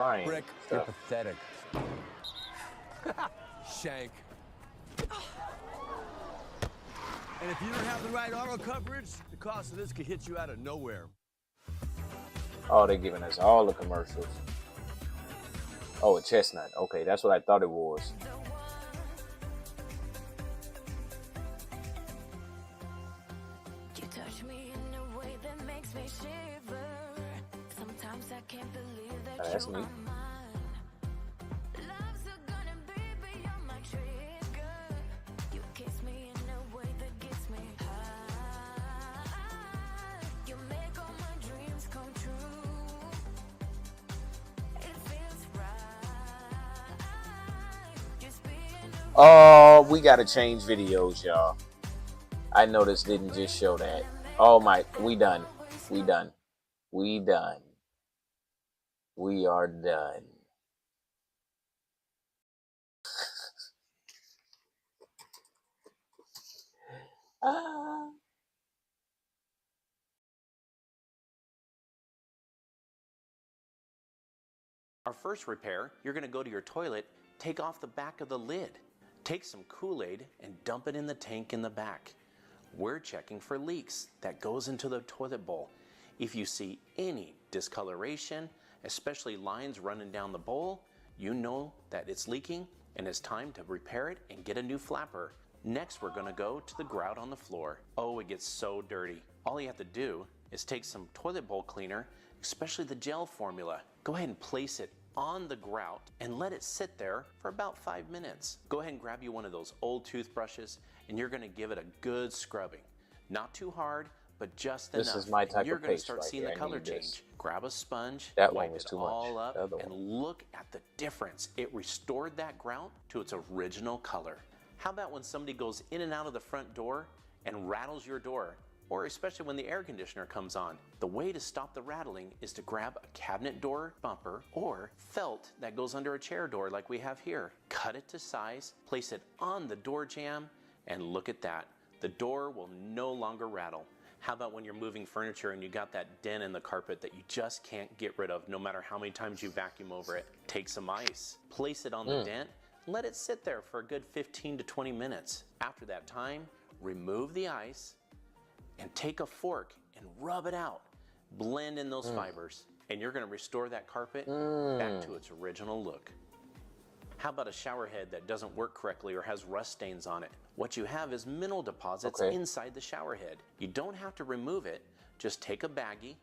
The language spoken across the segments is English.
Crying. Brick, you're pathetic. Shank. And if you don't have the right auto coverage, the cost of this could hit you out of nowhere. Oh, they're giving us all the commercials. Oh, a chestnut. Okay, that's what I thought it was. You touch me in a way that makes me shiver. Sometimes I can't believe that That's you me. are mine. Love's a gun and baby, you're my trigger. You kiss me in a way that gets me high. You make all my dreams come true. It feels right. Just being Oh, we gotta change videos, y'all. I know this didn't just show that. Oh my, we done. We done. We done. We are done. Ah. Our first repair, you're going to go to your toilet, take off the back of the lid. Take some Kool-Aid and dump it in the tank in the back. We're checking for leaks that goes into the toilet bowl. If you see any discoloration, especially lines running down the bowl, you know that it's leaking and it's time to repair it and get a new flapper. Next, we're going to go to the grout on the floor. Oh, it gets so dirty. All you have to do is take some toilet bowl cleaner, especially the gel formula. Go ahead and place it on the grout and let it sit there for about 5 minutes. Go ahead and grab you one of those old toothbrushes and you're going to give it a good scrubbing. Not too hard, but just enough. This is my type you're of going to paste start right seeing here. the I color need this. change. Grab a sponge, That one wipe was it too much. all up, The other and one. look at the difference. It restored that grout to its original color. How about when somebody goes in and out of the front door and rattles your door? Or especially when the air conditioner comes on. The way to stop the rattling is to grab a cabinet door bumper or felt that goes under a chair door like we have here. Cut it to size, place it on the door jamb, and look at that. The door will no longer rattle. How about when you're moving furniture and you got that dent in the carpet that you just can't get rid of no matter how many times you vacuum over it? Take some ice, place it on the dent, let it sit there for a good 15 to 20 minutes. After that time, remove the ice, and take a fork and rub it out. Blend in those fibers, and you're going to restore that carpet back to its original look. How about a shower head that doesn't work correctly or has rust stains on it? What you have is mineral deposits inside the shower head. You don't have to remove it. Just take a baggie,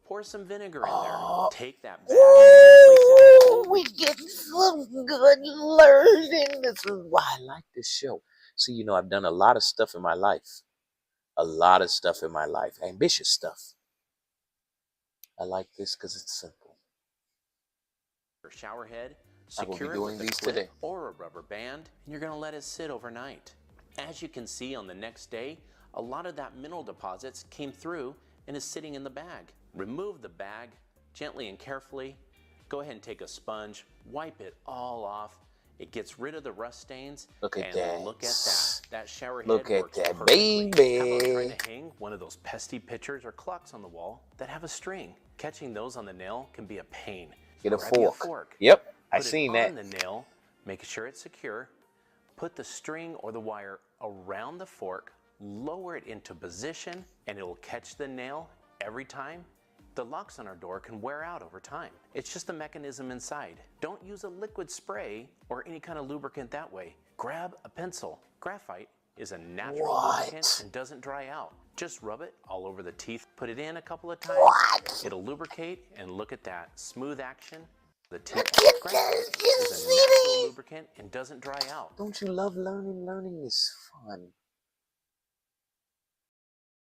pour some vinegar in there. Take that baggie and place it. We get some good learning. This is why I like this show. See, you know, I've done a lot of stuff in my life. A lot of stuff in my life. Ambitious stuff. I like this because it's simple. Your shower head, I will be secure it doing with a these clip today. or a rubber band, and you're going to let it sit overnight. As you can see on the next day, a lot of that mineral deposits came through and is sitting in the bag. Remove the bag gently and carefully. Go ahead and take a sponge, wipe it all off. It gets rid of the rust stains. Look at and that. Look at that. That shower head Look at works that, perfectly. baby. How about trying to hang one of those pesky pictures or clocks on the wall that have a string? Catching those on the nail can be a pain. Get a Grab you fork. Yep, I Put seen it that. on the nail, make sure it's secure. Put the string or the wire around the fork, lower it into position, and it will catch the nail every time. The locks on our door can wear out over time. It's just the mechanism inside. Don't use a liquid spray or any kind of lubricant that way. Grab a pencil. Graphite is a natural lubricant and doesn't dry out. Just rub it all over the teeth. Put it in a couple of times. It'll lubricate, and look at that. Smooth action. The teeth. Graphite is a natural lubricant and doesn't dry out. Don't you love learning? Learning is fun.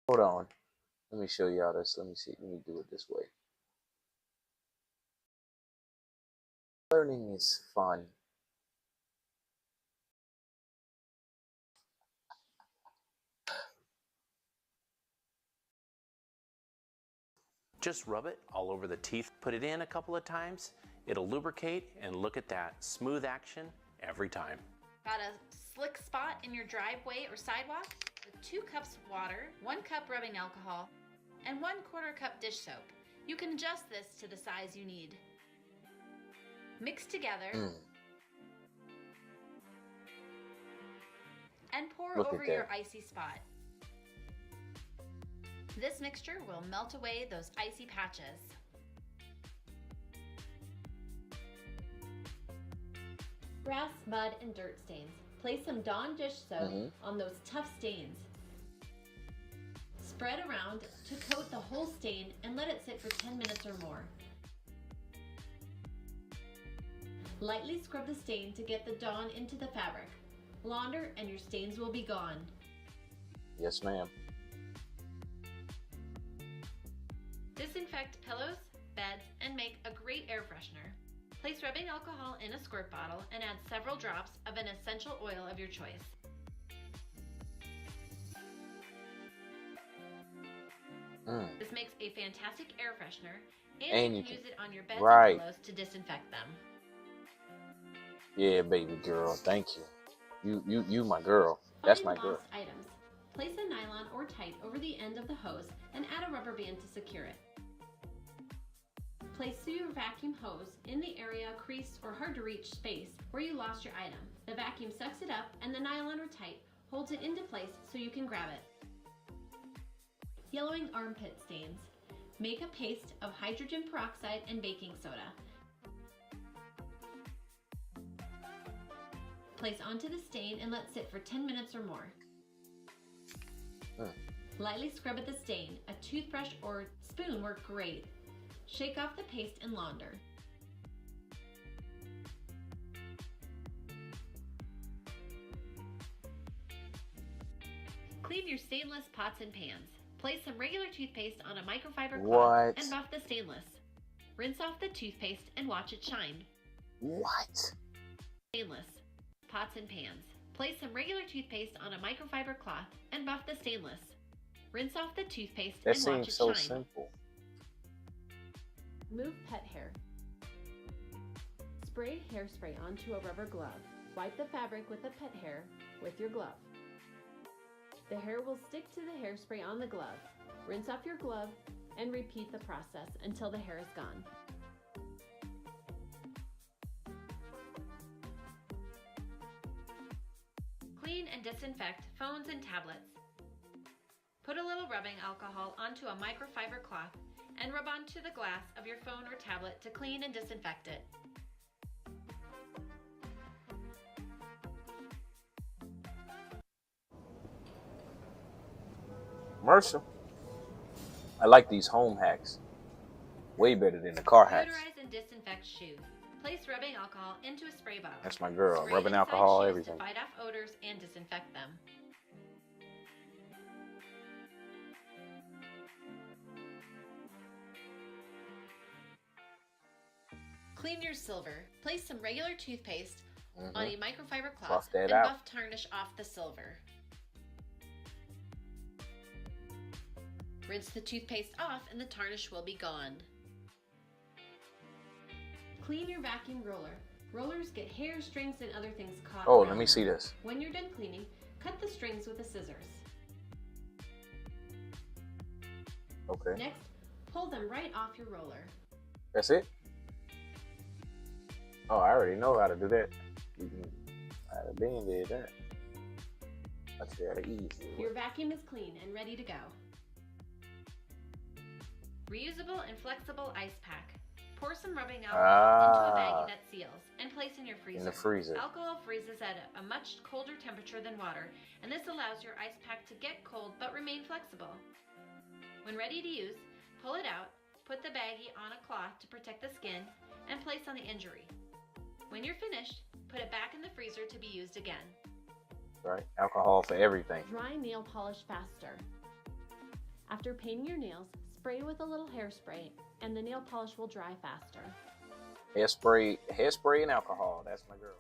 Hold on. Let me show y'all this. Let me see. Let me do it this way. Learning is fun. Just rub it all over the teeth. Put it in a couple of times. It'll lubricate, and look at that. Smooth action every time. Got a slick spot in your driveway or sidewalk? With 2 cups of water, 1 cup rubbing alcohol, and 1/4 cup dish soap. You can adjust this to the size you need. Mix together and pour Look over at that. your icy spot. This mixture will melt away those icy patches. Grass, mud, and dirt stains. Place some Dawn dish soap on those tough stains. Spread around to coat the whole stain and let it sit for 10 minutes or more. Lightly scrub the stain to get the Dawn into the fabric. Launder and your stains will be gone. Yes, ma'am. Disinfect pillows, beds, and make a great air freshener. Place rubbing alcohol in a squirt bottle and add several drops of an essential oil of your choice. This makes a fantastic air freshener, and you can use it on your beds and pillows to disinfect them. Yeah, baby girl, thank you. You my girl. That's my girl. Lost items. Place a nylon or tight over the end of the hose and add a rubber band to secure it. Place your vacuum hose in the area creased or hard to reach space where you lost your item. The vacuum sucks it up and the nylon or tight holds it into place so you can grab it. Yellowing armpit stains. Make a paste of hydrogen peroxide and baking soda. Place onto the stain and let sit for 10 minutes or more. Lightly scrub at the stain. A toothbrush or spoon work great. Shake off the paste and launder. Clean your stainless pots and pans. Place some regular toothpaste on a microfiber cloth and buff the stainless. Rinse off the toothpaste and watch it shine. What? Stainless pots and pans. Place some regular toothpaste on a microfiber cloth and buff the stainless. Rinse off the toothpaste and watch it shine. That seems so simple. Move pet hair. Spray hairspray onto a rubber glove. Wipe the fabric with the pet hair with your glove. The hair will stick to the hairspray on the glove. Rinse off your glove and repeat the process until the hair is gone. Clean and disinfect phones and tablets. Put a little rubbing alcohol onto a microfiber cloth and rub onto the glass of your phone or tablet to clean and disinfect it. Mercer. I like these home hacks. Way better than the car hacks. Deodorize and disinfect shoes. Place rubbing alcohol into a spray bottle. That's my girl. Spray Rubbing inside alcohol, shoes everything. to fight off odors and disinfect them. Clean your silver. Place some regular toothpaste on a microfiber cloth and buff tarnish off the silver. Rinse the toothpaste off and the tarnish will be gone. Clean your vacuum roller. Rollers get hair, strings, and other things caught. Oh, let me see this. When you're done cleaning, cut the strings with the scissors. Okay. Next, pull them right off your roller. That's it? Oh, I already know how to do that. I'd have been did that. That's very easy. Your vacuum is clean and ready to go. Reusable and flexible ice pack. Pour some rubbing alcohol into a baggie that seals and place in your freezer. In the freezer. Alcohol freezes at a much colder temperature than water, and this allows your ice pack to get cold but remain flexible. When ready to use, pull it out, put the baggie on a cloth to protect the skin, and place on the injury. When you're finished, put it back in the freezer to be used again. Right, alcohol for everything. Dry nail polish faster. After painting your nails, spray with a little hairspray and the nail polish will dry faster. Hairspray and alcohol. That's my girl.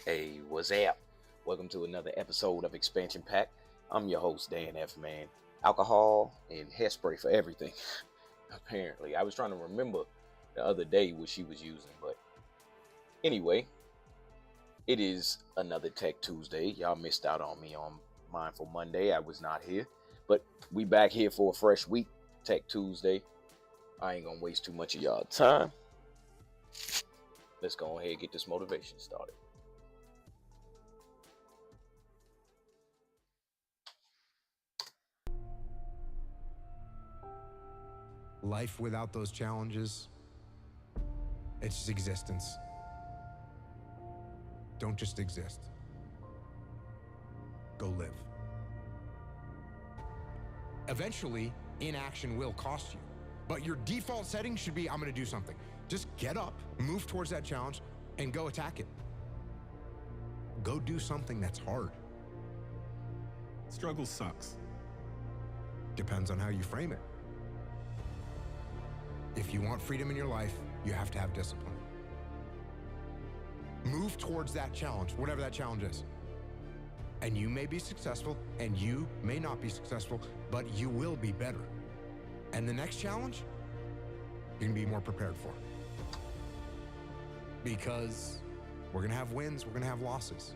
Hey, what's up? Welcome to another episode of Expansion Pack. I'm your host, Dan F. Man. Alcohol and hairspray for everything. Apparently, I was trying to remember the other day what she was using, but anyway, It is another Tech Tuesday. Y'all missed out on me on Mindful Monday. I was not here, but we back here for a fresh week, Tech Tuesday. I ain't gonna waste too much of y'all time. Let's go ahead and get this motivation started. Life without those challenges, it's just existence. Don't just exist. Go live. Eventually, inaction will cost you, but your default setting should be, I'm gonna do something. Just get up, move towards that challenge, and go attack it. Go do something that's hard. Struggle sucks. Depends on how you frame it. If you want freedom in your life, you have to have discipline. Move towards that challenge, whatever that challenge is. And you may be successful, and you may not be successful, but you will be better. And the next challenge, you're gonna be more prepared for. Because we're gonna have wins, we're gonna have losses.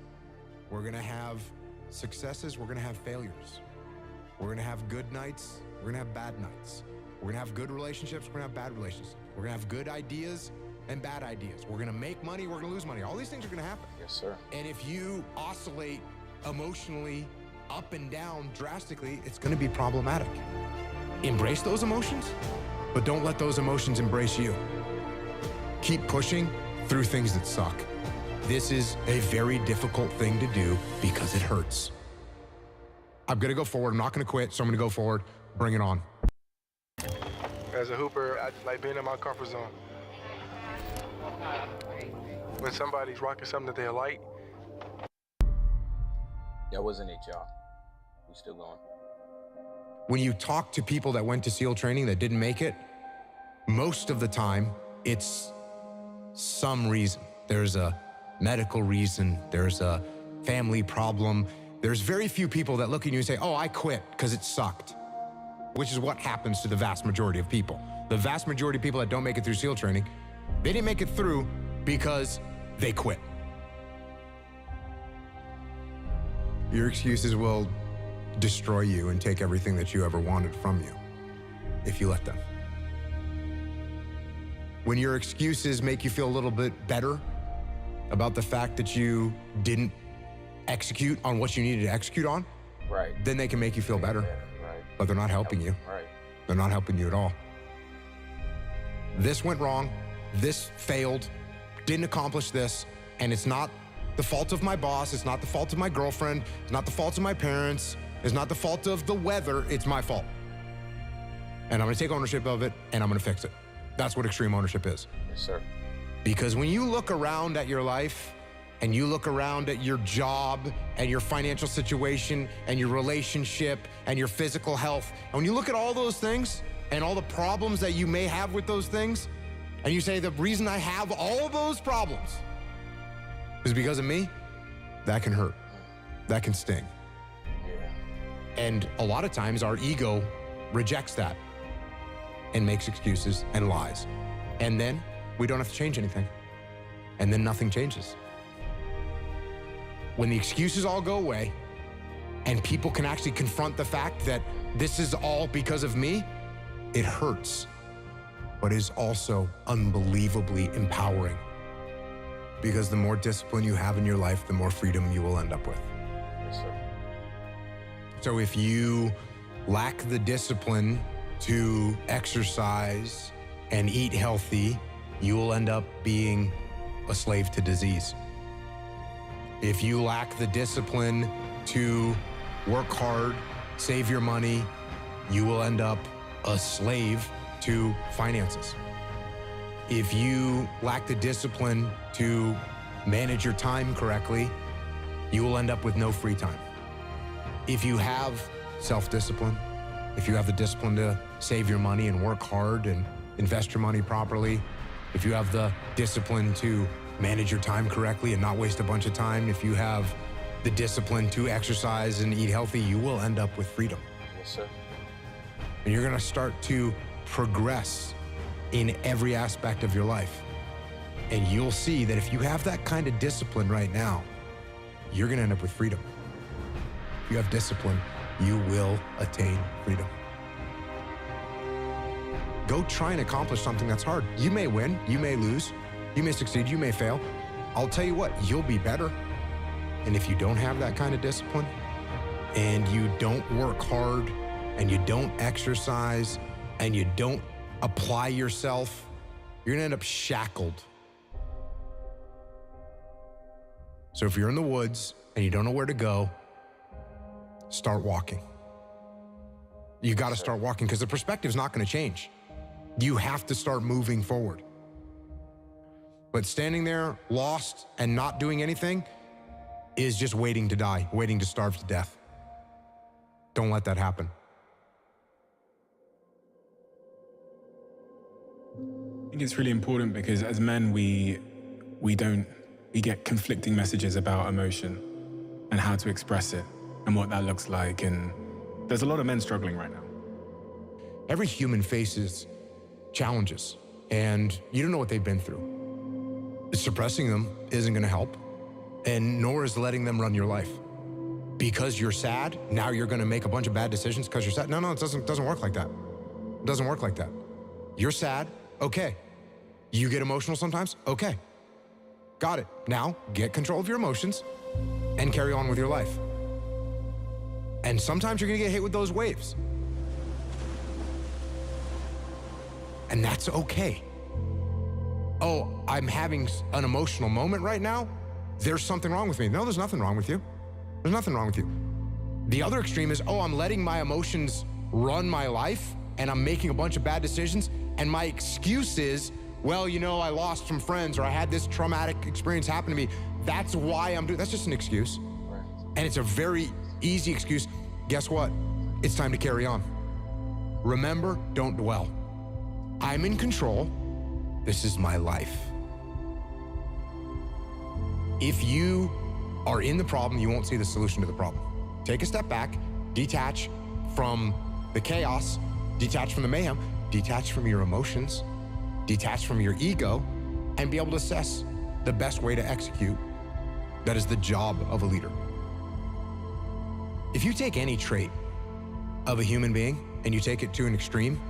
We're gonna have successes, we're gonna have failures. We're gonna have good nights, we're gonna have bad nights. We're gonna have good relationships, we're gonna have bad relationships. We're gonna have good ideas and bad ideas. We're gonna make money, we're gonna lose money. All these things are gonna happen. Yes, sir. And if you oscillate emotionally up and down drastically, it's gonna be problematic. Embrace those emotions, but don't let those emotions embrace you. Keep pushing through things that suck. This is a very difficult thing to do because it hurts. I'm gonna go forward, I'm not gonna quit, so I'm gonna go forward, bring it on. As a hooper, I just like being in my comfort zone. When somebody's rocking something that they like. That wasn't it, y'all. We still going. When you talk to people that went to SEAL training that didn't make it, most of the time, it's some reason. There's a medical reason, there's a family problem. There's very few people that look at you and say, oh, I quit because it sucked. Which is what happens to the vast majority of people. The vast majority of people that don't make it through SEAL training, they didn't make it through because they quit. Your excuses will destroy you and take everything that you ever wanted from you if you let them. When your excuses make you feel a little bit better about the fact that you didn't execute on what you needed to execute on, Right. then they can make you feel better. Right. But they're not helping you. Right. They're not helping you at all. This went wrong, this failed, didn't accomplish this, and it's not the fault of my boss, it's not the fault of my girlfriend, it's not the fault of my parents, it's not the fault of the weather, it's my fault. And I'm gonna take ownership of it, and I'm gonna fix it. That's what extreme ownership is. Yes, sir. Because when you look around at your life, and you look around at your job and your financial situation and your relationship and your physical health, and when you look at all those things and all the problems that you may have with those things, and you say the reason I have all of those problems is because of me, that can hurt. That can sting. Yeah. And a lot of times our ego rejects that and makes excuses and lies. And then we don't have to change anything. And then nothing changes. When the excuses all go away and people can actually confront the fact that this is all because of me, it hurts, but is also unbelievably empowering. Because the more discipline you have in your life, the more freedom you will end up with. Yes, sir. So if you lack the discipline to exercise and eat healthy, you will end up being a slave to disease. If you lack the discipline to work hard, save your money, you will end up a slave to finances. If you lack the discipline to manage your time correctly, you will end up with no free time. If you have self-discipline, if you have the discipline to save your money and work hard and invest your money properly, if you have the discipline to manage your time correctly and not waste a bunch of time, if you have the discipline to exercise and eat healthy, you will end up with freedom. Yes, sir. And you're gonna start to progress in every aspect of your life. And you'll see that if you have that kind of discipline right now, you're going to end up with freedom. If you have discipline, you will attain freedom. Go try and accomplish something that's hard. You may win, you may lose, you may succeed, you may fail. I'll tell you what, you'll be better. And if you don't have that kind of discipline, and you don't work hard, and you don't exercise, and you don't apply yourself, you're gonna end up shackled. So if you're in the woods and you don't know where to go, start walking. You gotta start walking because the perspective's not gonna change. You have to start moving forward. But standing there, lost and not doing anything is just waiting to die, waiting to starve to death. Don't let that happen. I think it's really important because as men, we get conflicting messages about emotion and how to express it and what that looks like. And there's a lot of men struggling right now. Every human faces challenges, and you don't know what they've been through. Suppressing them isn't gonna help, and nor is letting them run your life. Because you're sad, now you're gonna make a bunch of bad decisions because you're sad. No, it doesn't work like that. It doesn't work like that. You're sad, okay. You get emotional sometimes, okay. Got it. Now, get control of your emotions and carry on with your life. And sometimes you're gonna get hit with those waves. And that's okay. Oh, I'm having an emotional moment right now? There's something wrong with me. No, there's nothing wrong with you. There's nothing wrong with you. The other extreme is, oh, I'm letting my emotions run my life and I'm making a bunch of bad decisions. And my excuse is, well, you know, I lost some friends or I had this traumatic experience happen to me. That's why I'm doing, that's just an excuse. And it's a very easy excuse. Guess what? It's time to carry on. Remember, don't dwell. I'm in control. This is my life. If you are in the problem, you won't see the solution to the problem. Take a step back, detach from the chaos, detach from the mayhem, detach from your emotions, detach from your ego, and be able to assess the best way to execute. That is the job of a leader. If you take any trait of a human being and you take it to an extreme,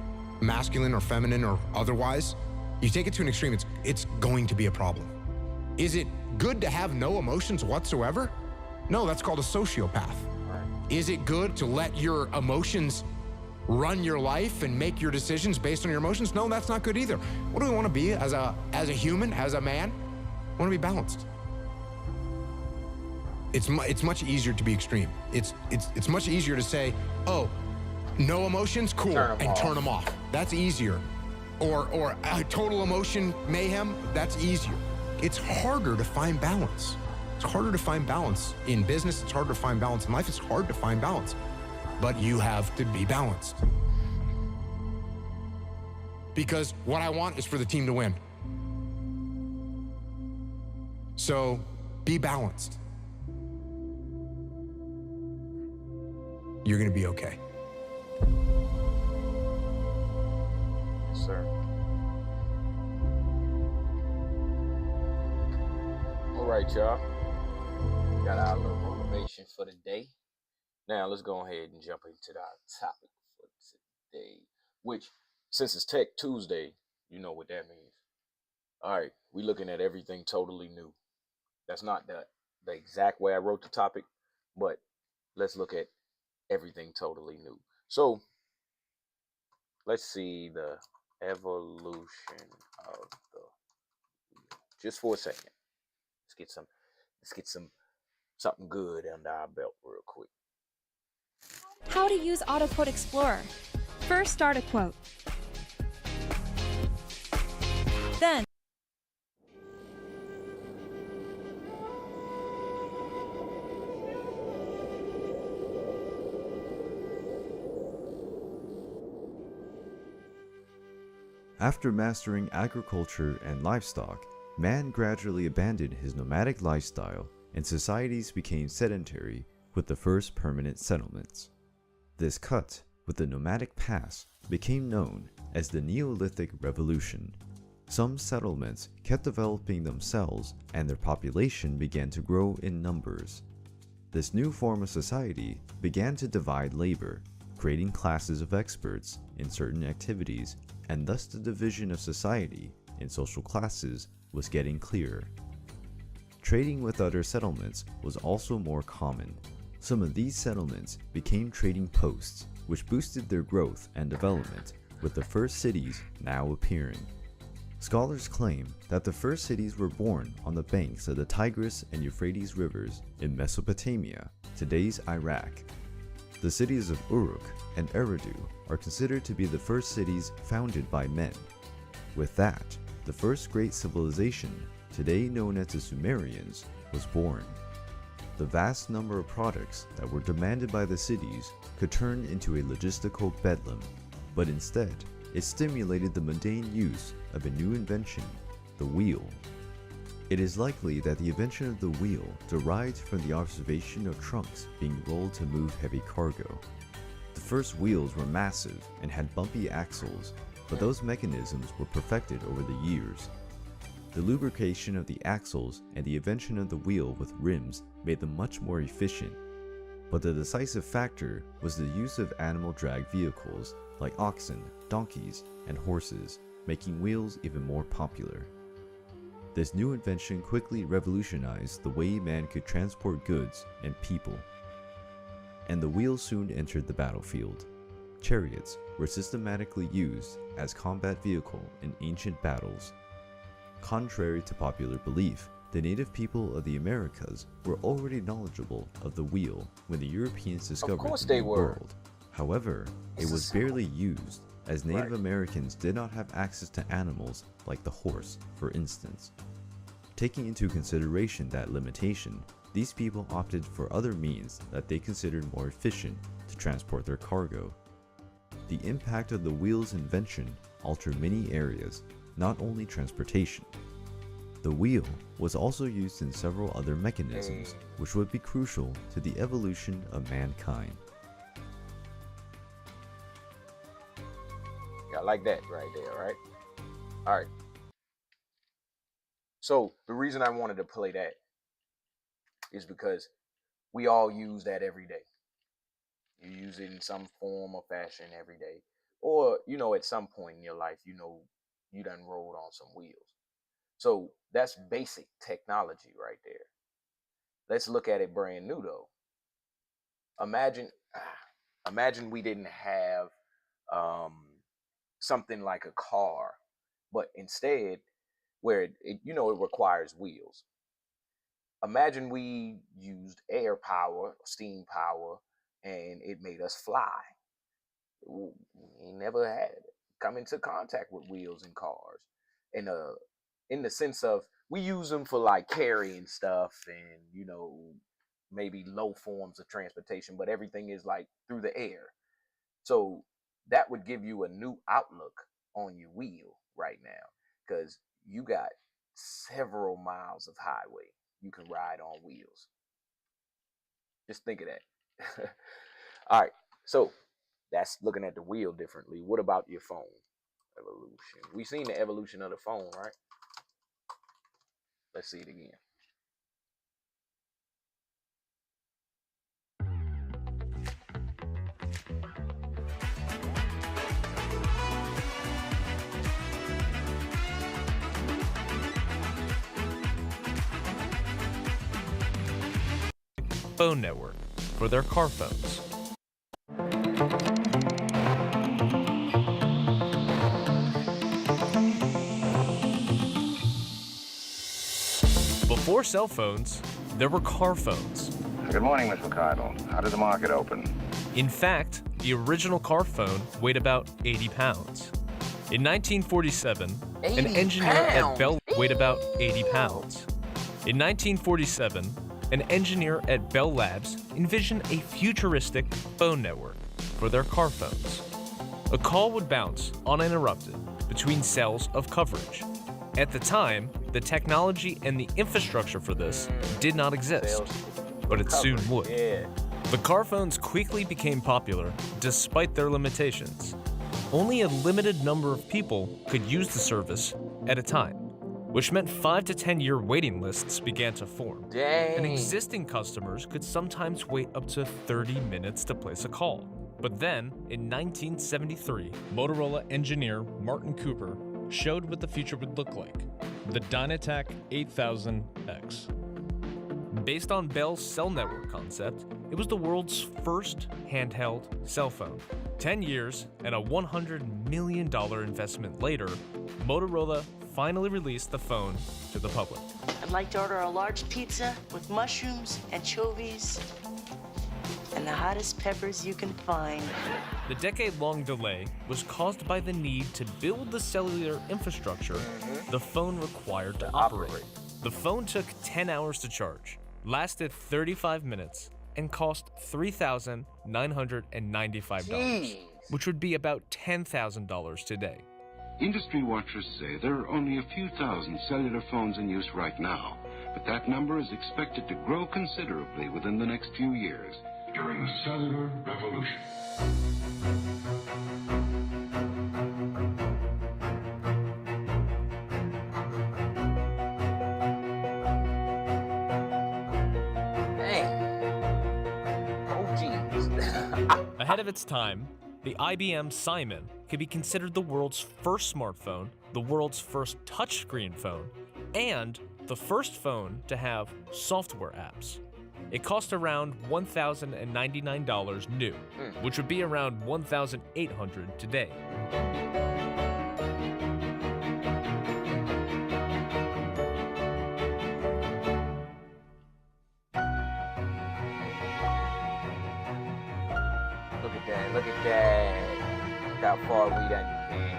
masculine or feminine or otherwise, you take it to an extreme, it's going to be a problem. Is it good to have no emotions whatsoever? No, that's called a sociopath. Is it good to let your emotions run your life and make your decisions based on your emotions? No, that's not good either. What do we want to be as a human, as a man? We want to be balanced. It's much easier to be extreme. It's much easier to say, oh, no emotions, cool, and turn them off. That's easier. Or total emotion mayhem, that's easier. It's harder to find balance. It's harder to find balance in business. It's harder to find balance in life. It's hard to find balance. But you have to be balanced. Because what I want is for the team to win. So be balanced. You're gonna be okay. Yes, sir. All right, y'all. Got our little motivation for the day. Now let's go ahead and jump into our topic for today, which, since it's Tech Tuesday, you know what that means. All right, we're looking at everything totally new. That's not the exact way I wrote the topic, but let's look at everything totally new. So let's see the evolution of the wheel. Just for a second. Let's get something good under our belt real quick. How to use AutoQuote Explorer. First, start a quote. Then, after mastering agriculture and livestock, man gradually abandoned his nomadic lifestyle and societies became sedentary with the first permanent settlements. This cut with the nomadic past became known as the Neolithic Revolution. Some settlements kept developing themselves and their population began to grow in numbers. This new form of society began to divide labor, creating classes of experts in certain activities, and thus the division of society in social classes was getting clearer. Trading with other settlements was also more common. Some of these settlements became trading posts, which boosted their growth and development, with the first cities now appearing. Scholars claim that the first cities were born on the banks of the Tigris and Euphrates rivers in Mesopotamia, today's Iraq. The cities of Uruk and Eridu are considered to be the first cities founded by men. With that, the first great civilization, today known as the Sumerians, was born. The vast number of products that were demanded by the cities could turn into a logistical bedlam, but instead, it stimulated the mundane use of a new invention, the wheel. It is likely that the invention of the wheel derived from the observation of trunks being rolled to move heavy cargo. The first wheels were massive and had bumpy axles, but those mechanisms were perfected over the years. The lubrication of the axles and the invention of the wheel with rims made them much more efficient. But the decisive factor was the use of animal drag vehicles like oxen, donkeys, and horses, making wheels even more popular. This new invention quickly revolutionized the way man could transport goods and people. And the wheel soon entered the battlefield. Chariots were systematically used as combat vehicle in ancient battles. Contrary to popular belief, the native people of the Americas were already knowledgeable of the wheel when the Europeans discovered the New World. However, it was barely used, as Native Americans did not have access to animals like the horse, for instance. Taking into consideration that limitation, these people opted for other means that they considered more efficient to transport their cargo. The impact of the wheel's invention altered many areas, not only transportation. The wheel was also used in several other mechanisms, which would be crucial to the evolution of mankind. Yeah, I like that right there, right? All right. So the reason I wanted to play that is because we all use that every day. You use it in some form or fashion every day. Or, at some point in your life, you done rolled on some wheels. So that's basic technology right there. Let's look at it brand new though. Imagine we didn't have something like a car, but instead where it requires wheels. Imagine we used air power, steam power, and it made us fly. We never had come into contact with wheels in cars. And in the sense of we use them for like carrying stuff and maybe low forms of transportation, but everything is like through the air. So that would give you a new outlook on your wheel right now, because you got several miles of highway you can ride on wheels. Just think of that. All right, so that's looking at the wheel differently. What about your phone evolution? We've seen the evolution of the phone, right? Let's see it again. Phone network for their car phones. Before cell phones, there were car phones. Good morning, Miss McCardle. How did the market open? In fact, the original car phone weighed about 80 pounds. In 1947, an engineer at Bell weighed about 80 pounds. In 1947, an engineer at Bell Labs envisioned a futuristic phone network for their car phones. A call would bounce uninterrupted between cells of coverage. At the time, the technology and the infrastructure for this did not exist, but it soon would. The car phones quickly became popular despite their limitations. only a limited number of people could use the service at a time, which meant 5 to 10 year waiting lists began to form. Dang. And existing customers could sometimes wait up to 30 minutes to place a call. But then, in 1973, Motorola engineer Martin Cooper showed what the future would look like, the Dynatac 8000X. Based on Bell's cell network concept, it was the world's first handheld cell phone. 10 years and a $100 million investment later, Motorola finally released the phone to the public. I'd like to order a large pizza with mushrooms, anchovies, and the hottest peppers you can find. The decade-long delay was caused by the need to build the cellular infrastructure the phone required to operate. The phone took 10 hours to charge, lasted 35 minutes, and cost $3,995, which would be about $10,000 today. Industry watchers say there are only a few thousand cellular phones in use right now, but that number is expected to grow considerably within the next few years during the cellular revolution. Ahead of its time, the IBM Simon could be considered the world's first smartphone, the world's first touchscreen phone, and the first phone to have software apps. It cost around $1,099 new, which would be around $1,800 today. Look at that, look at that. Look how far we done came.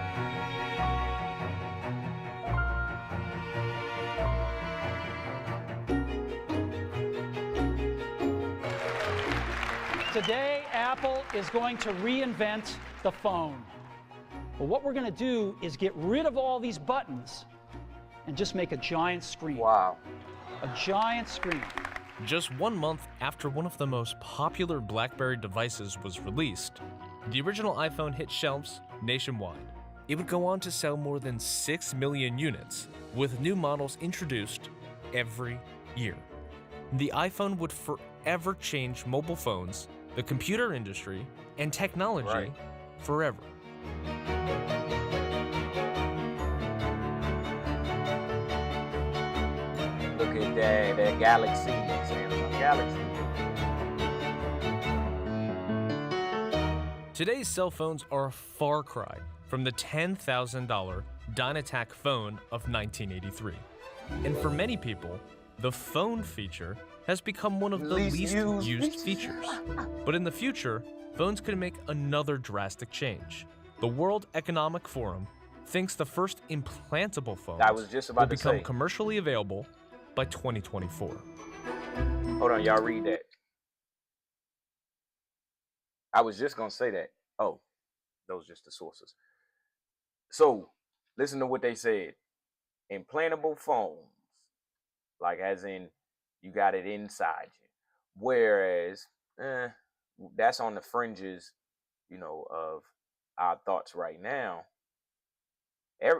Today, Apple is going to reinvent the phone. But what we're going to do is get rid of all these buttons and just make a giant screen. Wow. A giant screen. Just 1 month after one of the most popular BlackBerry devices was released, the original iPhone hit shelves nationwide. It would go on to sell more than 6 million units, with new models introduced every year. The iPhone would forever change mobile phones, the computer industry, and technology forever. Look at that Galaxy, Samsung Galaxy. Today's cell phones are a far cry from the $10,000 Dynatac phone of 1983. And for many people, the phone feature has become one of the least used features. But in the future, phones could make another drastic change. The World Economic Forum thinks the first implantable phones will become commercially available by 2024. Hold on, y'all read that. I was just gonna say that. Oh, those are just the sources. So, listen to what they said. Implantable phones, like as in you got it inside you. Whereas, that's on the fringes, of our thoughts right now.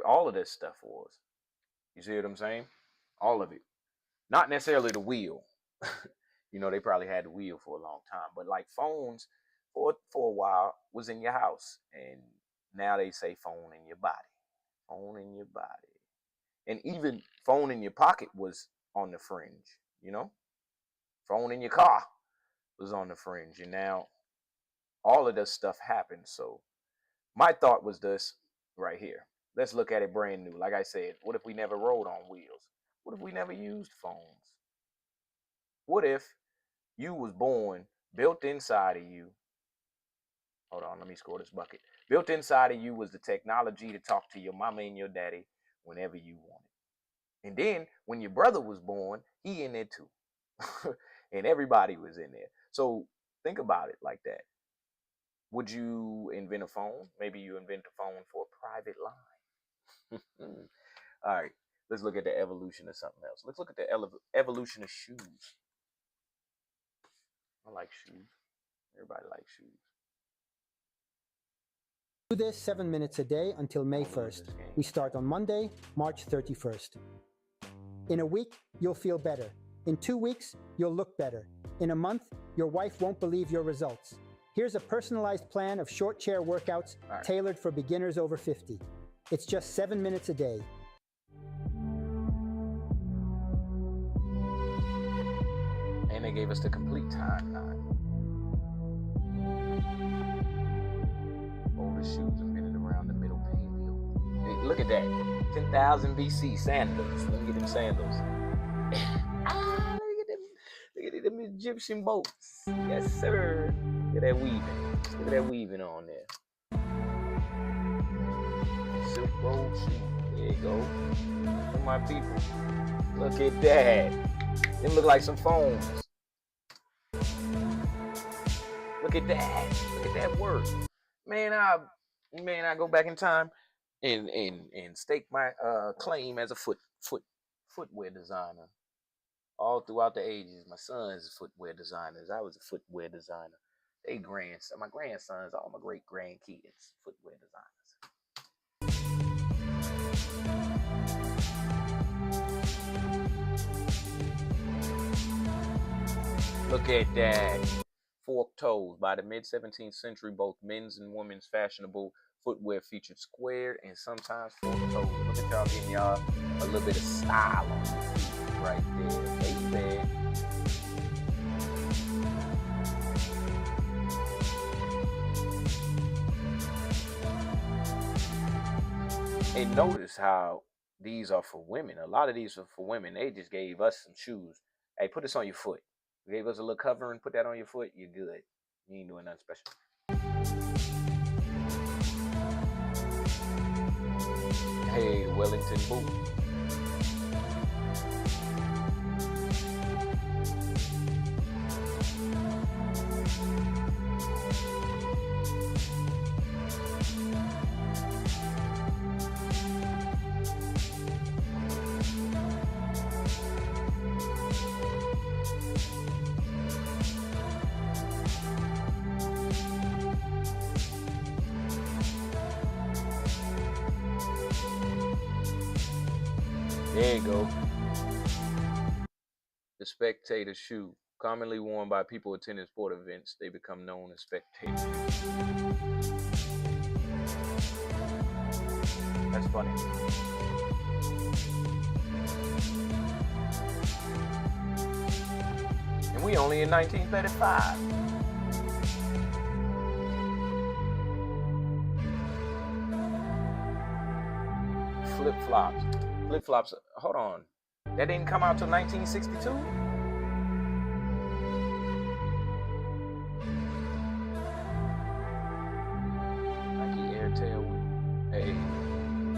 All of this stuff was. You see what I'm saying? All of it. Not necessarily the wheel. They probably had the wheel for a long time. But like phones, for a while, was in your house. And now they say phone in your body. Phone in your body. And even phone in your pocket was on the fringe, Phone in your car was on the fringe. And now all of this stuff happened. So my thought was this right here. Let's look at it brand new. Like I said, what if we never rode on wheels? What if we never used phones? What if you was born, built inside of you? Hold on, let me score this bucket. Built inside of you was the technology to talk to your mama and your daddy whenever you wanted. And then when your brother was born, he in there too. And everybody was in there. So think about it like that. Would you invent a phone? Maybe you invent a phone for a private line. All right, let's look at the evolution of something else. Let's look at the evolution of shoes. I like shoes. Everybody likes shoes. Do this 7 minutes a day until May 1st. We start on Monday, March 31st. In a week, you'll feel better. In 2 weeks, you'll look better. In a month, your wife won't believe your results. Here's a personalized plan of short chair workouts tailored for beginners over 50. It's just 7 minutes a day. And they gave us the complete timeline. Oldest shoes invented around the Middle Paleo. Hey, look at that. 10,000 BC sandals. Let me get them sandals. Look at them Egyptian boats. Yes, sir. Look at that weaving. Look at that weaving on there. Silk road shoe. There you go. Look at my people. Look at that. Them look like some phones. Look at that. Look at that work. Man, I go back in time and stake my claim as a footwear designer. All throughout the ages, my sons footwear designers. I was a footwear designer. My grandsons, all my great grandkids, footwear designers. Look at that. Forked toes. By the mid-17th century, both men's and women's fashionable footwear featured square and sometimes forked toes. Look at y'all getting y'all a little bit of style on your feet right there, baby. And notice how these are for women. A lot of these are for women. They just gave us some shoes. Hey, put this on your foot. Gave us a little covering, put that on your foot, you're good. You ain't doing nothing special. Hey, the Wellington boot. There you go. The spectator shoe, commonly worn by people attending sport events, they become known as spectator shoes. That's funny. And we only in 1935. Flip-flops. Flip-flops, hold on. That didn't come out till 1962? Nike Airtail. Hey,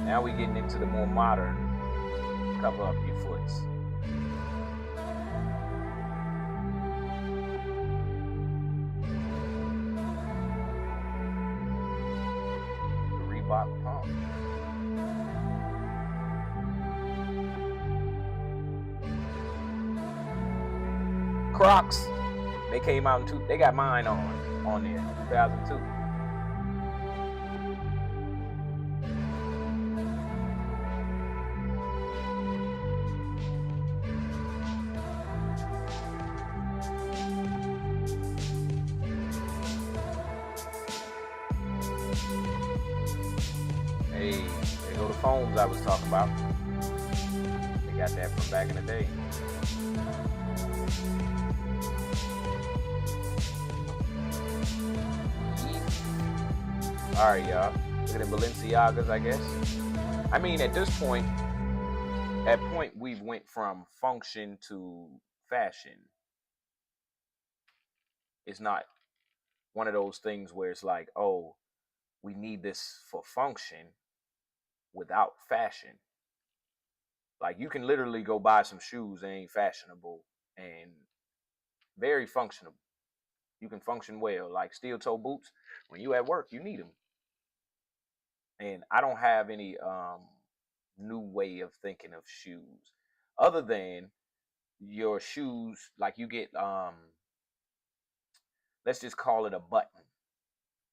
now we getting into the more modern cover up your foots. The Reebok pump. Crocs, they came out in they got mine on there, 2002. Hey, there go the phones I was talking about. They got that from back in the day. All right, y'all. Look at the Balenciagas, I guess. I mean, at this point, we went from function to fashion. It's not one of those things where it's like, oh, we need this for function without fashion. Like, you can literally go buy some shoes that ain't fashionable and very functional. You can function well. Like steel toe boots, when you at work, you need them. And I don't have any new way of thinking of shoes other than your shoes, like you get let's just call it a button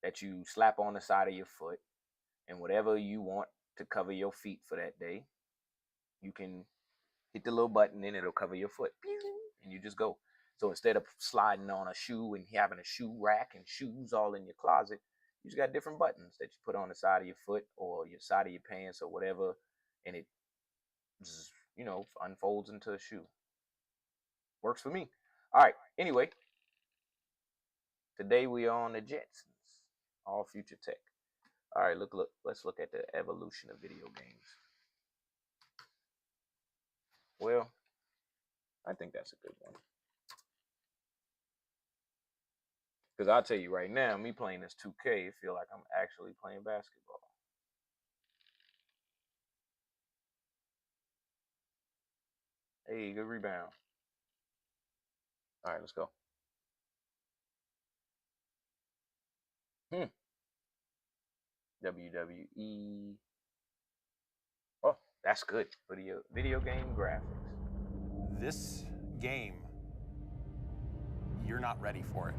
that you slap on the side of your foot and whatever you want to cover your feet for that day, you can hit the little button and it'll cover your foot. And you just go. So instead of sliding on a shoe and having a shoe rack and shoes all in your closet, you just got different buttons that you put on the side of your foot or your side of your pants or whatever, and it, you know, unfolds into a shoe. Works for me. All right. Anyway, today we are on the Jetsons, all future tech. All right, look. Let's look at the evolution of video games. Well, I think that's a good one. Because I'll tell you right now, me playing this 2K, it feel like I'm actually playing basketball. Hey, good rebound. All right, let's go. WWE. Oh, that's good. Video game graphics. This game, you're not ready for it.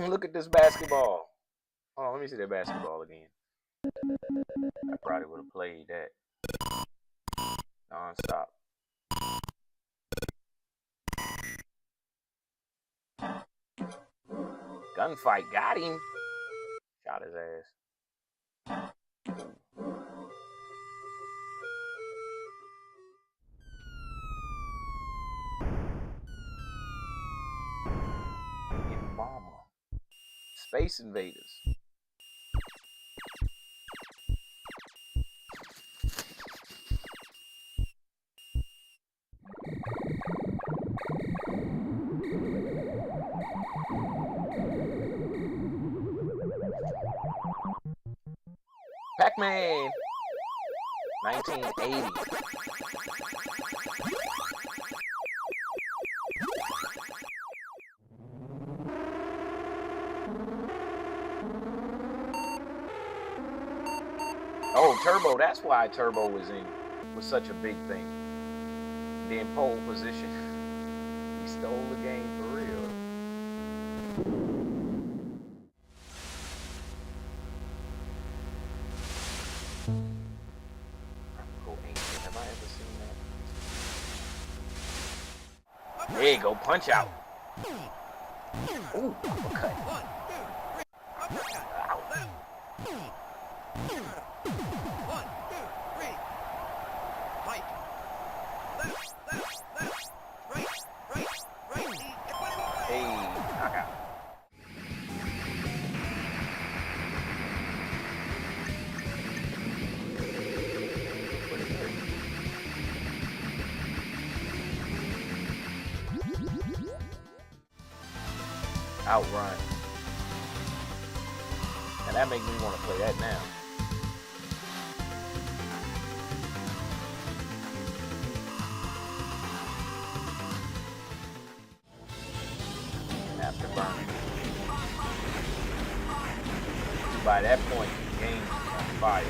Look at this basketball. Oh, let me see that basketball again. I probably would have played that non-stop. Gunfight, got him. Shot his ass. Bomber. Space Invaders. Pac-Man. 1980. Oh, Turbo. That's why Turbo was such a big thing. Then pole position. He stole the game for real. Have I ever seen that? There you go, punch out. Ooh, uppercut. Outrun. And that makes me want to play that now. Afterburner. By that point, the game's on fire.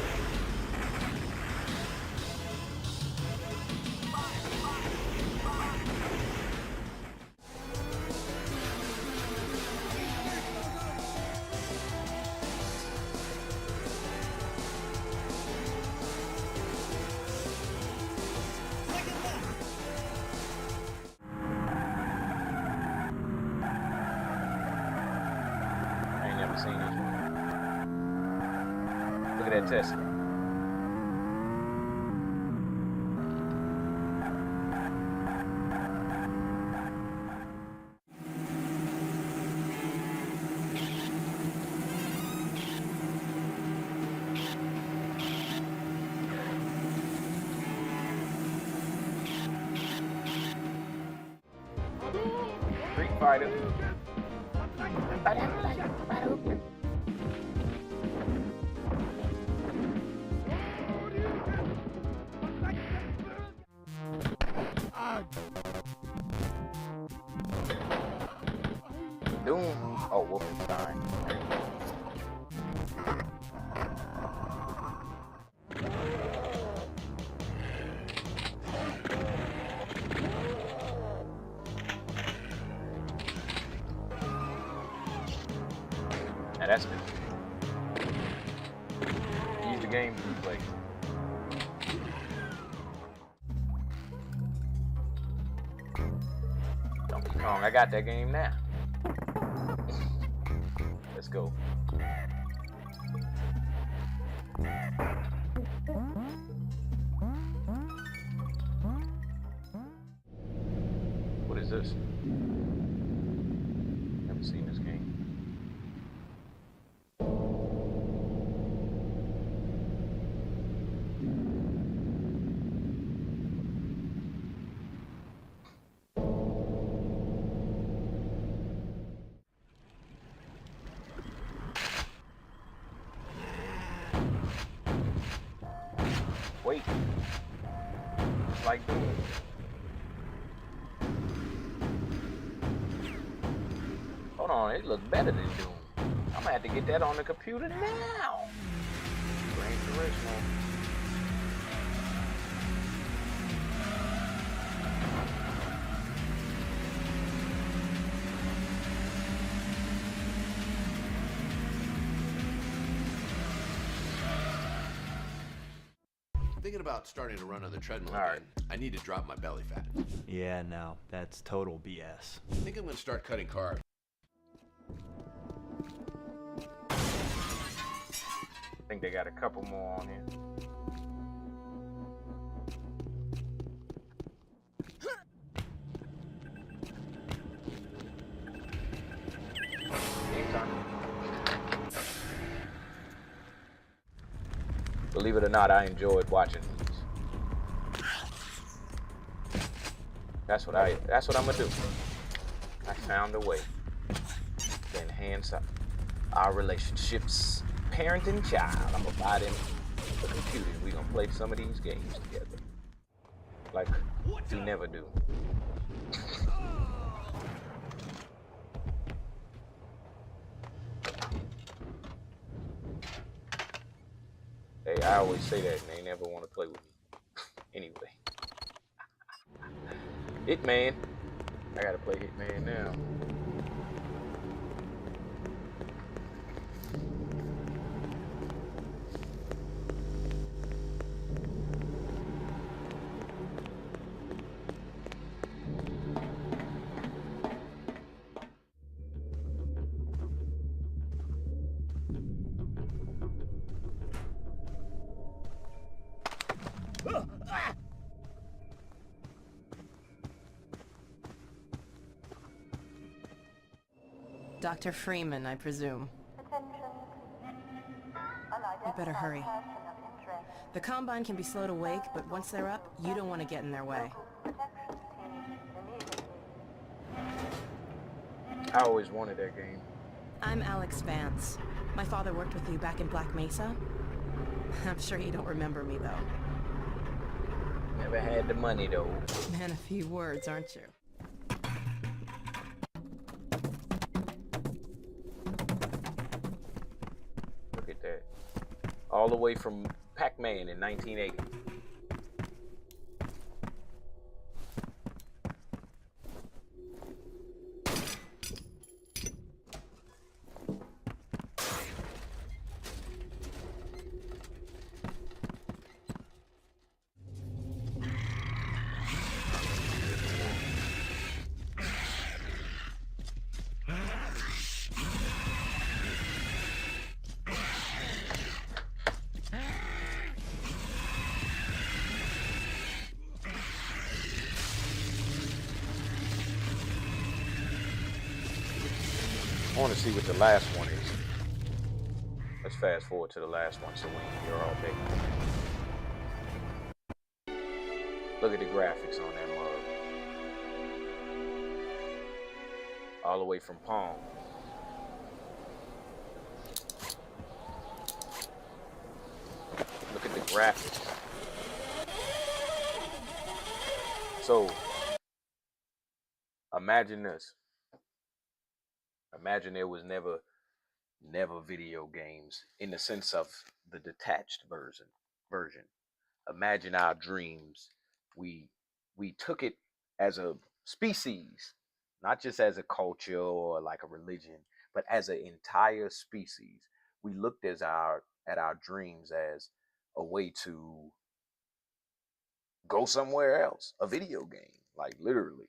Seen this one. Look at that Tesla. Street Fighter. Doom. Oh, Wolfenstein. Now that's good. Use the games we play. Donkey Kong, I got that game now. Let's go. What is this? Never seen this game. Wait. It's like Doom. Hold on, it looks better than Doom. I'm gonna have to get that on the computer now. Gran Turismo. Thinking about starting to run on the treadmill again. I need to drop my belly fat. Yeah, no, that's total BS. I think I'm gonna start cutting carbs. I think they got a couple more on here. Game time. Believe it or not, I enjoyed watching these. That's what I'm gonna do. I found a way to enhance our relationships, parent and child. I'm gonna buy them a computer. We're gonna play some of these games together, like we never do. Hey, I always say that, and they never want to play with me. Anyway, Hitman. I gotta play Hitman now. Dr. Freeman, I presume. We better hurry. The Combine can be slow to wake, but once they're up, you don't want to get in their way. I always wanted that game. I'm Alex Vance. My father worked with you back in Black Mesa. I'm sure you don't remember me, though. Never had the money, though. Man, a few words, aren't you? Look at that. All the way from Pac-Man in 1980. I want to see what the last one is. Let's fast forward to the last one so we ain't here all day. Look at the graphics on that mug. All the way from Palm. Look at the graphics. So, imagine this. Imagine there was never video games in the sense of the detached version. Imagine our dreams. We we took it as a species, not just as a culture or like a religion, but as an entire species. We looked at our dreams as a way to go somewhere else, a video game, like literally.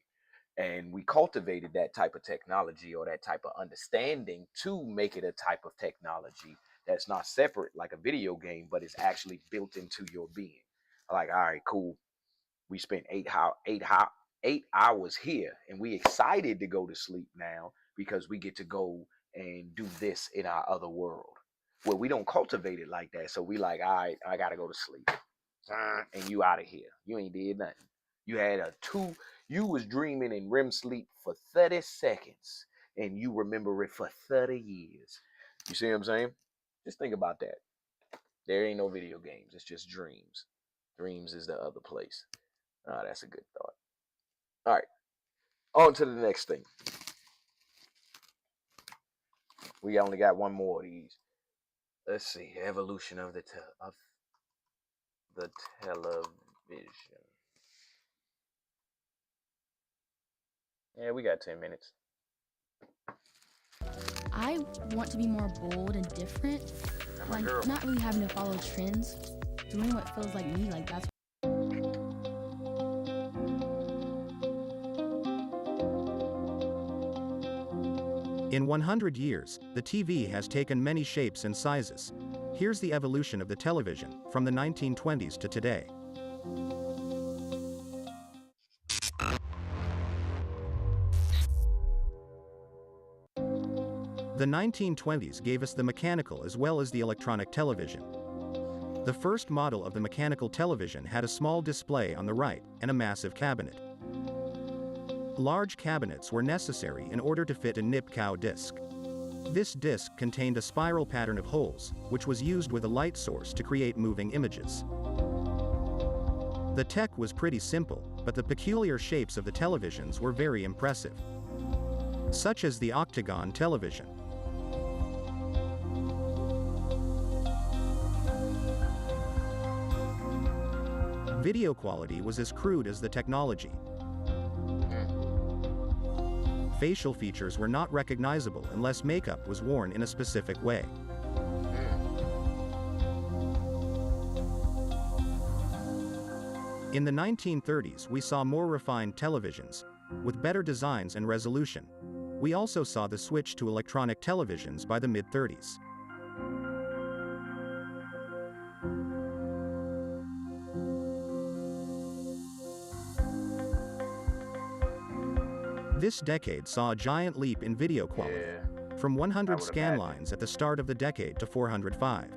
And we cultivated that type of technology or that type of understanding to make it a type of technology that's not separate like a video game, but is actually built into your being. Like, all right, cool. We spent 8 hours here, and we excited to go to sleep now because we get to go and do this in our other world. Well, we don't cultivate it like that, so we like, all right, I gotta go to sleep, and you out of here. You ain't did nothing. You had a two. You was dreaming in REM sleep for 30 seconds, and you remember it for 30 years. You see what I'm saying? Just think about that. There ain't no video games. It's just dreams. Dreams is the other place. Ah, that's a good thought. All right, on to the next thing. We only got one more of these. Let's see. Evolution of the television. Yeah, we got 10 minutes. I want to be more bold and different. My Like, girl. not really having to follow trends. Doing what feels like me, like that's In 100 years, the TV has taken many shapes and sizes. Here's the evolution of the television, from the 1920s to today. The 1920s gave us the mechanical as well as the electronic television. The first model of the mechanical television had a small display on the right and a massive cabinet. Large cabinets were necessary in order to fit a nip-cow disc. This disc contained a spiral pattern of holes, which was used with a light source to create moving images. The tech was pretty simple, but the peculiar shapes of the televisions were very impressive, such as the octagon television. Video quality was as crude as the technology. Facial features were not recognizable unless makeup was worn in a specific way. In the 1930s, we saw more refined televisions, with better designs and resolution. We also saw the switch to electronic televisions by the mid-30s. This decade saw a giant leap in video quality, from 100 scan lines at the start of the decade to 405.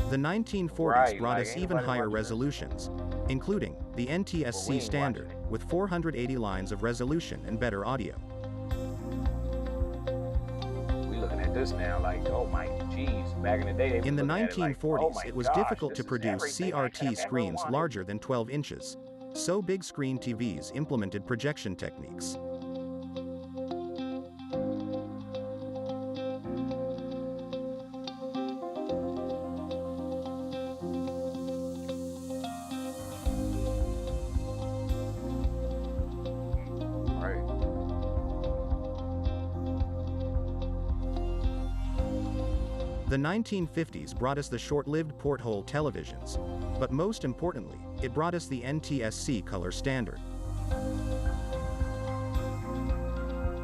The 1940s brought us even higher resolutions, including the NTSC standard, with 480 lines of resolution and better audio. We looking at this now like, oh my geez, back in the day. In the 1940s, it was difficult to produce CRT screens larger than 12 inches, so big screen TVs implemented projection techniques. The 1950s brought us the short-lived porthole televisions, but most importantly, it brought us the NTSC color standard.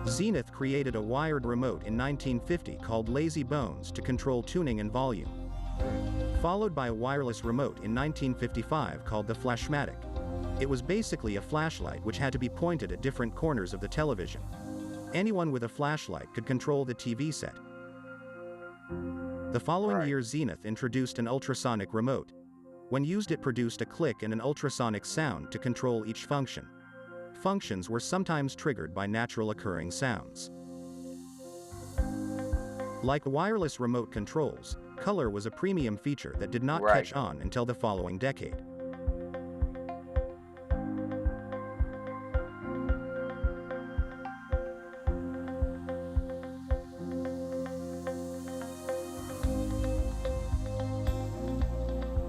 Zenith created a wired remote in 1950 called Lazy Bones to control tuning and volume, followed by a wireless remote in 1955 called the Flashmatic. It was basically a flashlight which had to be pointed at different corners of the television. Anyone with a flashlight could control the TV set. The following year, Zenith introduced an ultrasonic remote. When used, it produced a click and an ultrasonic sound to control each function. Functions were sometimes triggered by natural occurring sounds. Like wireless remote controls, color was a premium feature that did not Right. catch on until the following decade.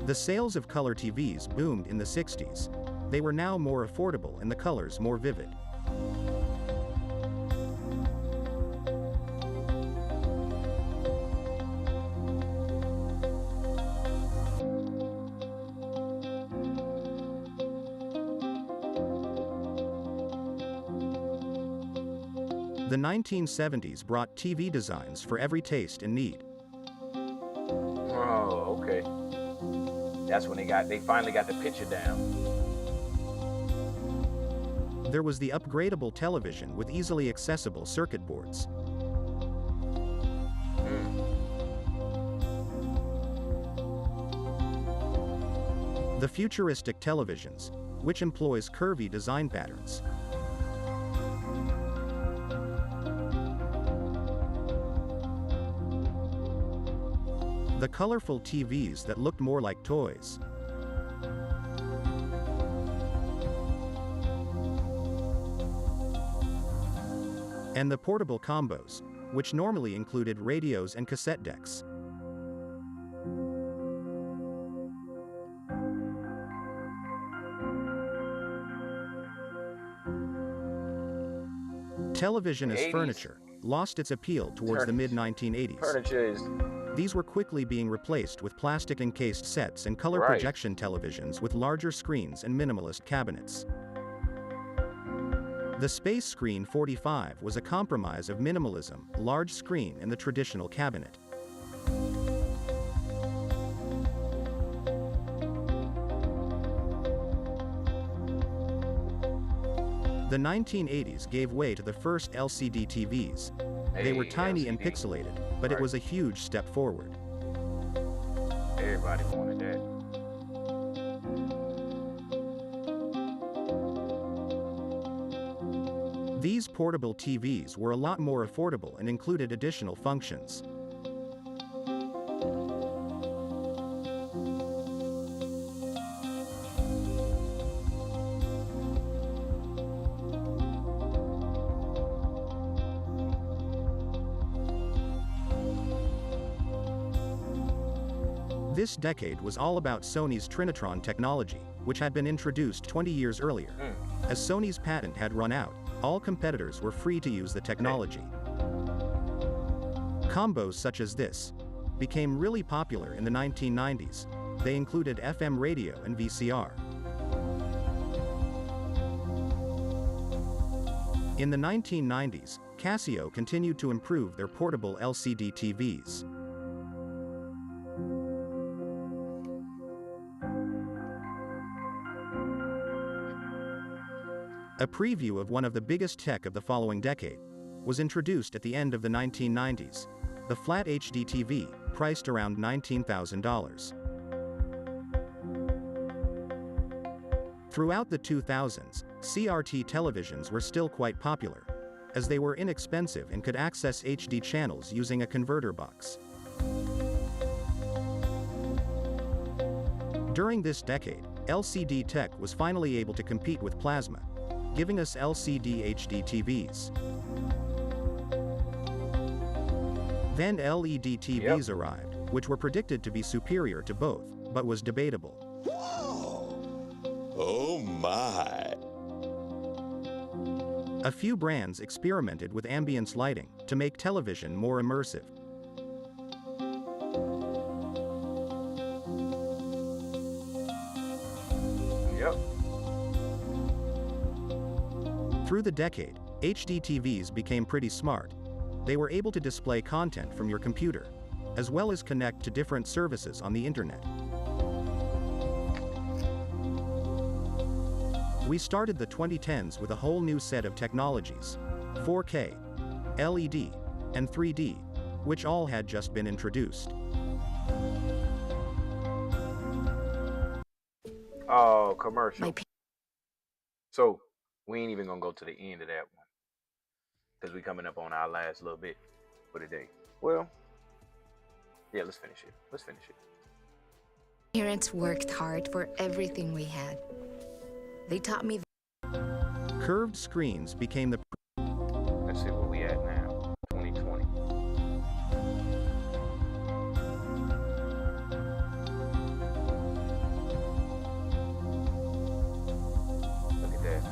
The sales of color TVs boomed in the 60s. They were now more affordable and the colors more vivid. The 1970s brought TV designs for every taste and need. Oh, okay. That's when they finally got the picture down. There was the upgradable television with easily accessible circuit boards. The futuristic televisions, which employs curvy design patterns. The colorful TVs that looked more like toys. And the portable combos, which normally included radios and cassette decks. Television as 80s. furniture lost its appeal towards the mid-1980s. Furniture is These were quickly being replaced with plastic-encased sets and color Right. projection televisions with larger screens and minimalist cabinets. The Space Screen 45 was a compromise of minimalism, large screen, and the traditional cabinet. The 1980s gave way to the first LCD TVs. They were Hey, tiny and LCD. pixelated, but it Right. was a huge step forward. Everybody wanted that. These portable TVs were a lot more affordable and included additional functions. This decade was all about Sony's Trinitron technology, which had been introduced 20 years earlier. As Sony's patent had run out, all competitors were free to use the technology. Combos such as this became really popular in the 1990s. They included FM radio and VCR. In the 1990s, Casio continued to improve their portable LCD TVs. A preview of one of the biggest tech of the following decade was introduced at the end of the 1990s, the Flat HD TV, priced around $19,000. Throughout the 2000s, CRT televisions were still quite popular, as they were inexpensive and could access HD channels using a converter box. During this decade, LCD tech was finally able to compete with plasma, giving us LCD HD TVs. Then LED TVs arrived, which were predicted to be superior to both, but was debatable. Oh my. A few brands experimented with ambience lighting to make television more immersive. Yep. Through the decade, HD TVs became pretty smart. They were able to display content from your computer, as well as connect to different services on the internet. We started the 2010s with a whole new set of technologies: 4K, LED, and 3D, which all had just been introduced. Oh, commercial. So we ain't even gonna go to the end of that one, because we coming up on our last little bit for the day. Well, Yeah, let's finish it. Let's finish it. Parents worked hard for everything we had. They taught me. Curved screens became the. Let's see where we at now. 2020. Look at that.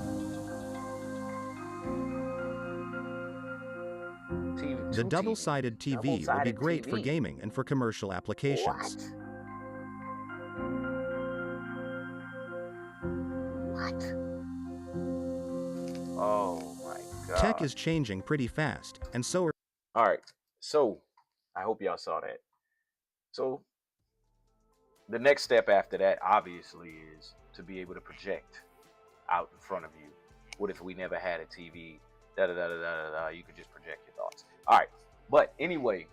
The double-sided TV would be great for gaming and for commercial applications. What? Oh my God. Tech is changing pretty fast, and so are. All right. So I hope y'all saw that. So the next step after that, obviously, is to be able to project out in front of you. What if we never had a TV? You could just project your thoughts. All right. But anyway,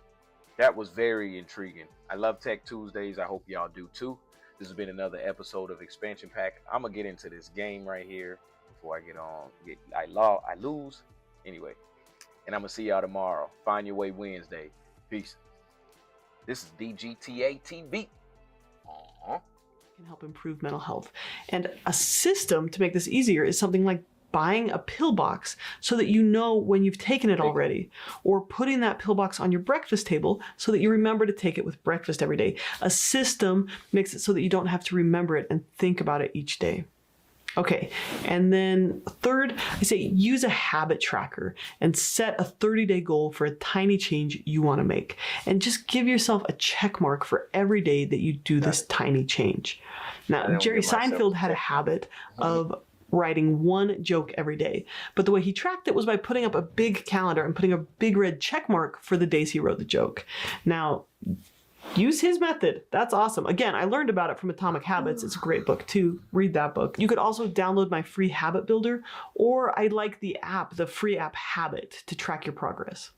that was very intriguing. I love Tech Tuesdays. I hope y'all do too. This has been another episode of Expansion Pack. I'm gonna get into this game right here before I get on. I lose. Anyway, and I'm gonna see y'all tomorrow. Find Your Way Wednesday. Peace. This is DGTA TV. Can help improve mental health. And a system to make this easier is something like buying a pill box so that you know when you've taken it already, or putting that pill box on your breakfast table so that you remember to take it with breakfast every day. A system makes it so that you don't have to remember it and think about it each day. Okay, and then third, I say use a habit tracker and set a 30-day goal for a tiny change you want to make. And just give yourself a check mark for every day that you do this tiny change. Now, Jerry Seinfeld had a habit of writing one joke every day. But the way he tracked it was by putting up a big calendar and putting a big red check mark for the days he wrote the joke. Now, use his method. That's awesome. Again, I learned about it from Atomic Habits. It's a great book too. Read that book. You could also download my free habit builder, or I like the app, the free app Habit, to track your progress.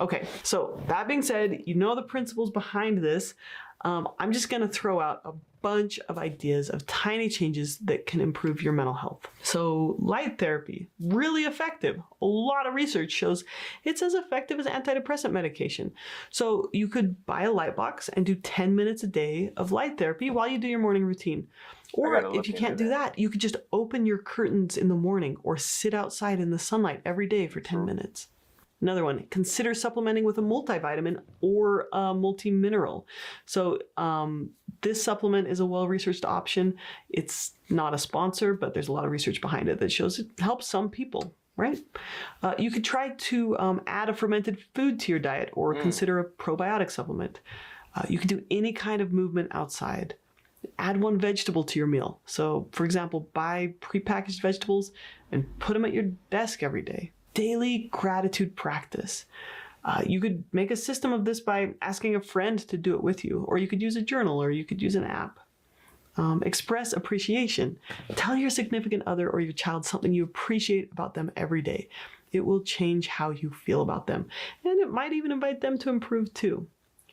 Okay, so that being said, you know the principles behind this. I'm just gonna throw out a bunch of ideas of tiny changes that can improve your mental health. So light therapy, really effective. A lot of research shows it's as effective as antidepressant medication. So you could buy a light box and do 10 minutes a day of light therapy while you do your morning routine. Or if you can't do that, you could just open your curtains in the morning or sit outside in the sunlight every day for 10 minutes. Another one, consider supplementing with a multivitamin or a multi-mineral. So this supplement is a well-researched option. It's not a sponsor, but there's a lot of research behind it that shows it helps some people, right? You could try to add a fermented food to your diet or consider a probiotic supplement. You can do any kind of movement outside. Add one vegetable to your meal. So, for example, buy prepackaged vegetables and put them at your desk every day. Daily gratitude practice. You could make a system of this by asking a friend to do it with you, or you could use a journal, or you could use an app. Express appreciation. Tell your significant other or your child something you appreciate about them every day. It will change how you feel about them, and it might even invite them to improve too.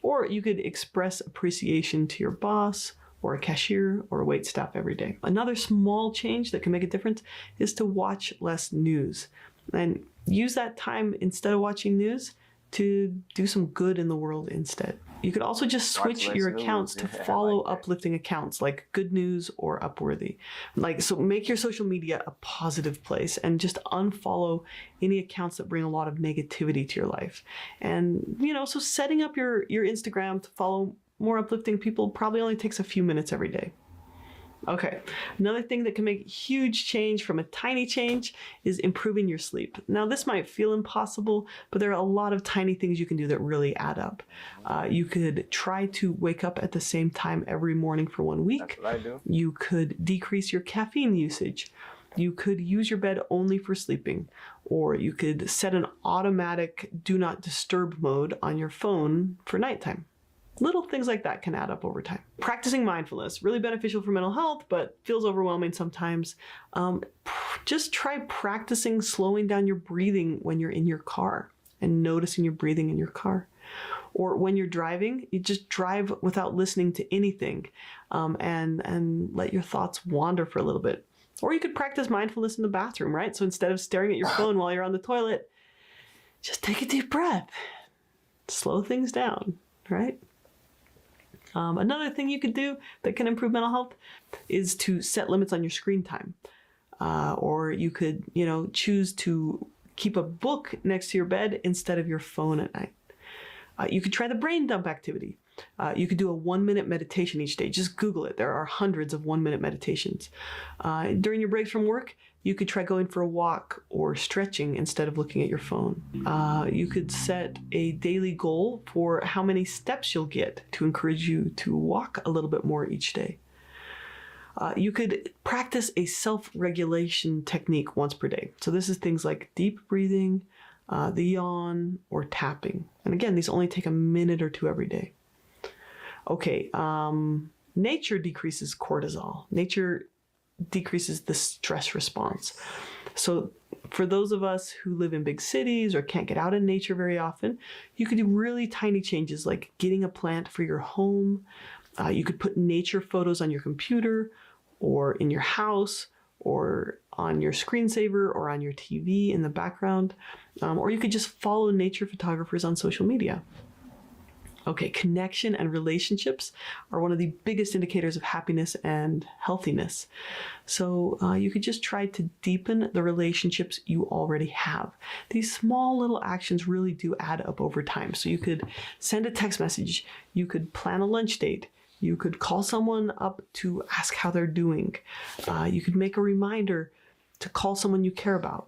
Or you could express appreciation to your boss, or a cashier, or a waitstaff every day. Another small change that can make a difference is to watch less news. And use that time, instead of watching news, to do some good in the world instead. You could also just switch your accounts to follow uplifting accounts like Good News or Upworthy. So make your social media a positive place and just unfollow any accounts that bring a lot of negativity to your life. And, so setting up your Instagram to follow more uplifting people probably only takes a few minutes every day. Okay, another thing that can make a huge change from a tiny change is improving your sleep. Now, this might feel impossible, but there are a lot of tiny things you can do that really add up. You could try to wake up at the same time every morning for 1 week. That's what I do. You could decrease your caffeine usage. You could use your bed only for sleeping, or you could set an automatic do not disturb mode on your phone for nighttime. Little things like that can add up over time. Practicing mindfulness, really beneficial for mental health, but feels overwhelming sometimes. Just try practicing slowing down your breathing when you're in your car and noticing your breathing in your car. Or when you're driving, you just drive without listening to anything and let your thoughts wander for a little bit. Or you could practice mindfulness in the bathroom, right? So instead of staring at your phone while you're on the toilet, just take a deep breath. Slow things down, right? Another thing you could do that can improve mental health is to set limits on your screen time. Or you could, choose to keep a book next to your bed instead of your phone at night. You could try the brain dump activity. You could do a 1-minute meditation each day. Just Google it. There are hundreds of 1-minute meditations. During your breaks from work, you could try going for a walk or stretching instead of looking at your phone. You could set a daily goal for how many steps you'll get to encourage you to walk a little bit more each day. You could practice a self-regulation technique once per day. So this is things like deep breathing, the yawn, or tapping. And again, these only take a minute or two every day. Okay, nature decreases cortisol. Nature decreases the stress response. So for those of us who live in big cities or can't get out in nature very often, you could do really tiny changes like getting a plant for your home. You could put nature photos on your computer or in your house or on your screensaver or on your TV in the background. Or you could just follow nature photographers on social media. Okay, connection and relationships are one of the biggest indicators of happiness and healthiness. So you could just try to deepen the relationships you already have. These small little actions really do add up over time. So you could send a text message, you could plan a lunch date, you could call someone up to ask how they're doing. You could make a reminder to call someone you care about.